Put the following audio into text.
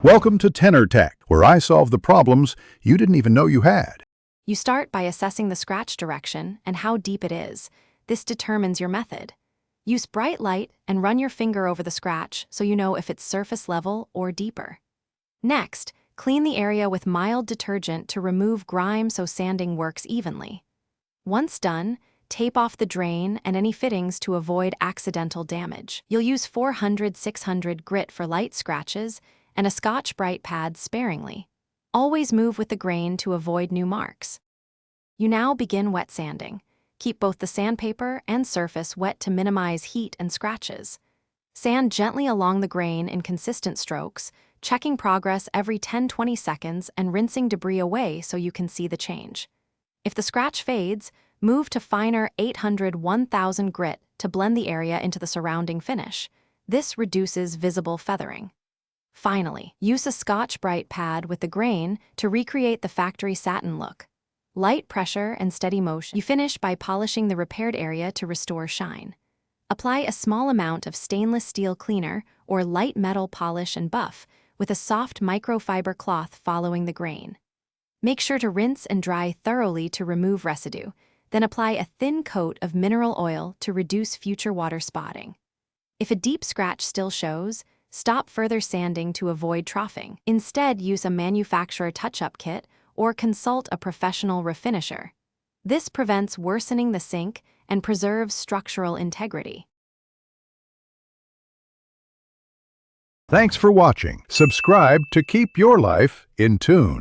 Welcome to Tenor Tech, where I solve the problems you didn't even know you had. You start by assessing the scratch direction and how deep it is. This determines your method. Use bright light and run your finger over the scratch so you know if it's surface level or deeper. Next, clean the area with mild detergent to remove grime so sanding works evenly. Once done, tape off the drain and any fittings to avoid accidental damage. You'll use 400-600 grit for light scratches and a Scotch-Brite pad sparingly. Always move with the grain to avoid new marks. You now begin wet sanding. Keep both the sandpaper and surface wet to minimize heat and scratches. Sand gently along the grain in consistent strokes, checking progress every 10-20 seconds and rinsing debris away so you can see the change. If the scratch fades, move to finer 800-1000 grit to blend the area into the surrounding finish. This reduces visible feathering. Finally, use a Scotch-Brite pad with the grain to recreate the factory satin look. Light pressure and steady motion. You finish by polishing the repaired area to restore shine. Apply a small amount of stainless steel cleaner or light metal polish and buff with a soft microfiber cloth following the grain. Make sure to rinse and dry thoroughly to remove residue, then apply a thin coat of mineral oil to reduce future water spotting. If a deep scratch still shows, stop further sanding to avoid troughing. Instead, use a manufacturer touch-up kit or consult a professional refinisher. This prevents worsening the sink and preserves structural integrity. Thanks for watching. Subscribe to keep your life in tune.